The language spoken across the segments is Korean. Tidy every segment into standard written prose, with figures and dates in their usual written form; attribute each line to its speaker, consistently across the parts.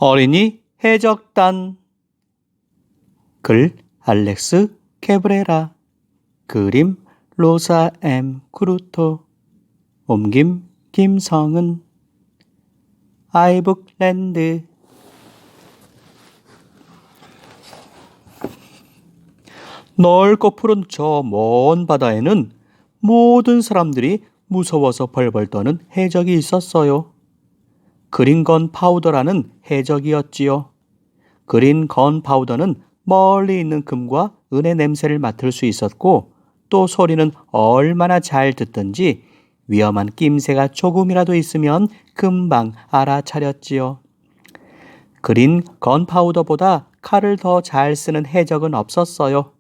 Speaker 1: 어린이 해적단. 글 알렉스 캐브레라. 그림 로사 M 크루토. 옮김 김성은. 아이북랜드. 넓고 푸른 저 먼 바다에는 모든 사람들이 무서워서 벌벌 떠는 해적이 있었어요. 그린 건 파우더라는 해적이었지요. 그린 건 파우더는 멀리 있는 금과 은의 냄새를 맡을 수 있었고, 또 소리는 얼마나 잘 듣던지 위험한 낌새가 조금이라도 있으면 금방 알아차렸지요. 그린 건 파우더보다 칼을 더 잘 쓰는 해적은 없었어요.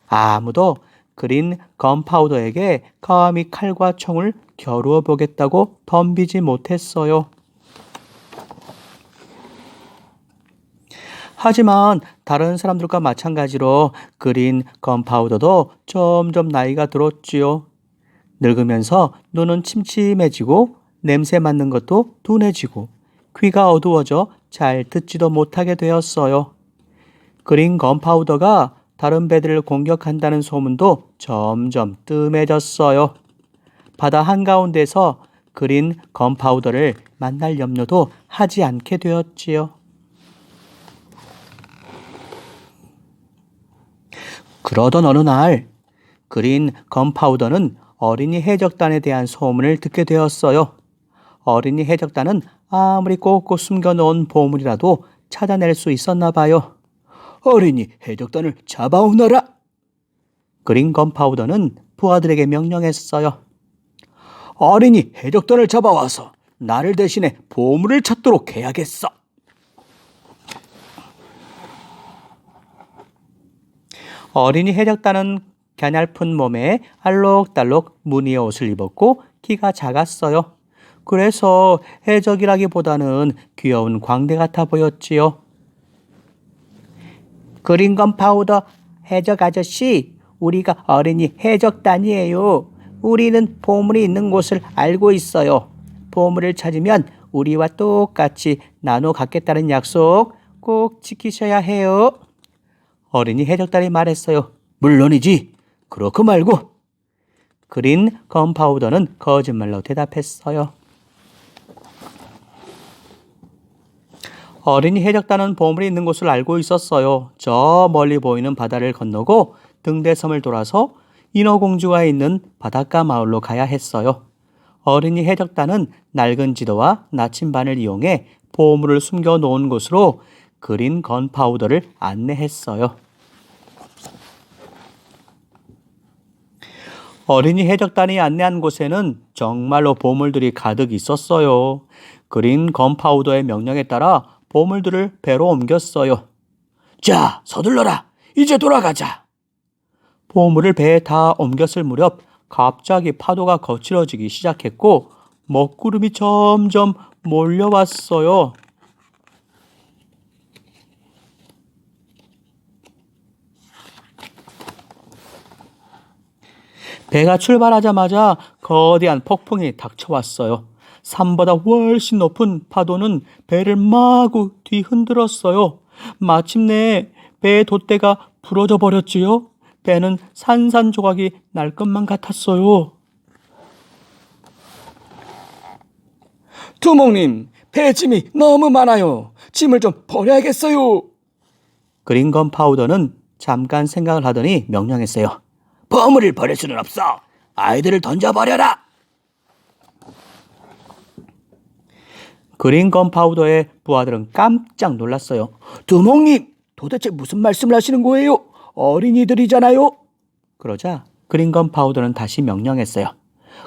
Speaker 1: 아무도 그린 건 파우더에게 감히 칼과 총을 겨루어 보겠다고 덤비지 못했어요. 하지만 다른 사람들과 마찬가지로 그린 건 파우더도 점점 나이가 들었지요. 늙으면서 눈은 침침해지고 냄새 맡는 것도 둔해지고 귀가 어두워져 잘 듣지도 못하게 되었어요. 그린 건 파우더가 다른 배들을 공격한다는 소문도 점점 뜸해졌어요. 바다 한가운데서 그린 건 파우더를 만날 염려도 하지 않게 되었지요. 그러던 어느 날 그린 건 파우더는 어린이 해적단에 대한 소문을 듣게 되었어요. 어린이 해적단은 아무리 꼭꼭 숨겨놓은 보물이라도 찾아낼 수 있었나 봐요. 어린이 해적단을 잡아오너라. 그린 건 파우더는 부하들에게 명령했어요. 어린이 해적단을 잡아와서 나를 대신해 보물을 찾도록 해야겠어. 어린이 해적단은 가냘픈 몸에 알록달록 무늬의 옷을 입었고 키가 작았어요. 그래서 해적이라기보다는 귀여운 광대 같아 보였지요. 그린 건 파우더 해적 아저씨, 우리가 어린이 해적단이에요. 우리는 보물이 있는 곳을 알고 있어요. 보물을 찾으면 우리와 똑같이 나눠 갖겠다는 약속 꼭 지키셔야 해요. 어린이 해적단이 말했어요. 물론이지. 그렇고 말고. 그린 건 파우더는 거짓말로 대답했어요. 어린이 해적단은 보물이 있는 곳을 알고 있었어요. 저 멀리 보이는 바다를 건너고 등대섬을 돌아서 인어공주가 있는 바닷가 마을로 가야 했어요. 어린이 해적단은 낡은 지도와 나침반을 이용해 보물을 숨겨 놓은 곳으로 그린 건 파우더를 안내했어요. 어린이 해적단이 안내한 곳에는 정말로 보물들이 가득 있었어요. 그린 건 파우더의 명령에 따라 보물들을 배로 옮겼어요. 자, 서둘러라. 이제 돌아가자. 보물을 배에 다 옮겼을 무렵 갑자기 파도가 거칠어지기 시작했고 먹구름이 점점 몰려왔어요. 배가 출발하자마자 거대한 폭풍이 닥쳐왔어요. 산보다 훨씬 높은 파도는 배를 마구 뒤흔들었어요. 마침내 배의 돛대가 부러져 버렸지요. 배는 산산조각이 날 것만 같았어요.
Speaker 2: 두목님, 배 짐이 너무 많아요. 짐을 좀 버려야겠어요.
Speaker 1: 그린 건 파우더는 잠깐 생각을 하더니 명령했어요.
Speaker 2: 보물을 버릴 수는 없어. 아이들을 던져버려라.
Speaker 1: 그린 건 파우더의 부하들은 깜짝 놀랐어요.
Speaker 2: 두목님, 도대체 무슨 말씀을 하시는 거예요? 어린이들이잖아요.
Speaker 1: 그러자 그린 건 파우더는 다시 명령했어요.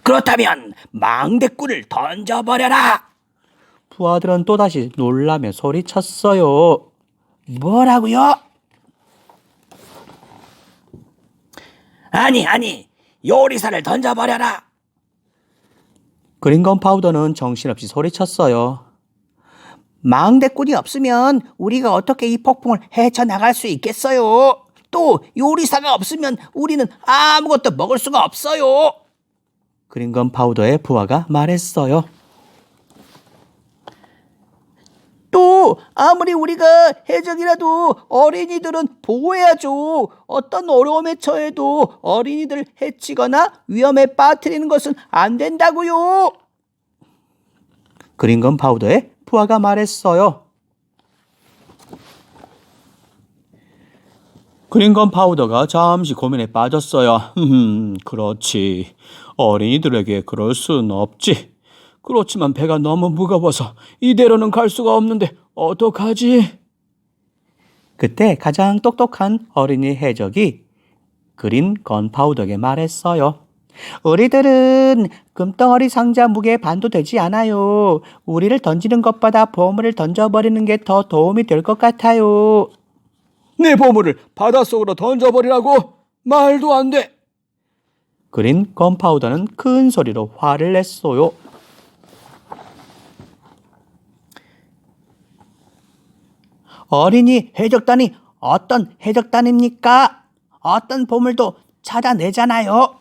Speaker 2: 그렇다면 망대꾼을 던져버려라.
Speaker 1: 부하들은 또다시 놀라며 소리쳤어요.
Speaker 2: 뭐라고요? 아니, 요리사를 던져버려라.
Speaker 1: 그린 건 파우더는 정신없이 소리쳤어요.
Speaker 2: 망대꾼이 없으면 우리가 어떻게 이 폭풍을 헤쳐나갈 수 있겠어요? 또 요리사가 없으면 우리는 아무것도 먹을 수가 없어요.
Speaker 1: 그린 건 파우더의 부하가 말했어요.
Speaker 2: 또 그래도 아무리 우리가 해적이라도 어린이들은 보호해야죠. 어떤 어려움에 처해도 어린이들 해치거나 위험에 빠뜨리는 것은 안 된다고요.
Speaker 1: 그린 건파우더의 부하가 말했어요. 그린 건파우더가 잠시 고민에 빠졌어요. 그렇지. 어린이들에게 그럴 수는 없지. 그렇지만 배가 너무 무거워서 이대로는 갈 수가 없는데 어떡하지? 그때 가장 똑똑한 어린이 해적이 그린 건파우더에게 말했어요. 우리들은 금덩어리 상자 무게 반도 되지 않아요. 우리를 던지는 것보다 보물을 던져버리는 게 더 도움이 될 것 같아요. 내 보물을 바닷속으로 던져버리라고? 말도 안 돼. 그린 건파우더는 큰 소리로 화를 냈어요.
Speaker 2: 어린이 해적단이 어떤 해적단입니까? 어떤 보물도 찾아내잖아요.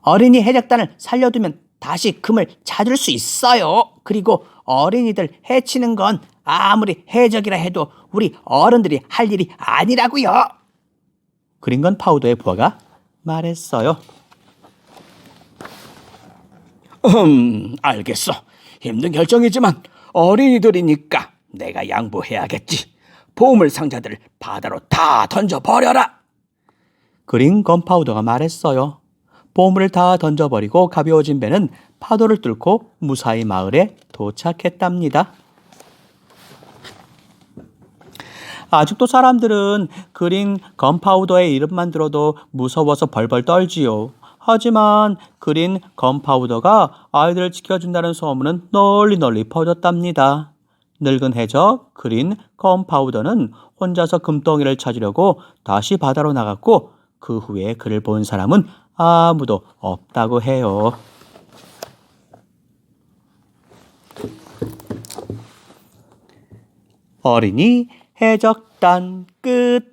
Speaker 2: 어린이 해적단을 살려두면 다시 금을 찾을 수 있어요. 그리고 어린이들 해치는 건 아무리 해적이라 해도 우리 어른들이 할 일이 아니라고요.
Speaker 1: 그린 건파우더의 부하가 말했어요.
Speaker 2: 알겠어. 힘든 결정이지만 어린이들이니까 내가 양보해야겠지. 보물 상자들을 바다로 다 던져버려라.
Speaker 1: 그린 건파우더가 말했어요. 보물을 다 던져버리고 가벼워진 배는 파도를 뚫고 무사히 마을에 도착했답니다. 아직도 사람들은 그린 건파우더의 이름만 들어도 무서워서 벌벌 떨지요. 하지만 그린 건파우더가 아이들을 지켜준다는 소문은 널리 퍼졌답니다. 늙은 해적 그린 건파우더는 혼자서 금덩이를 찾으려고 다시 바다로 나갔고 그 후에 그를 본 사람은 아무도 없다고 해요. 어린이 해적단 끝.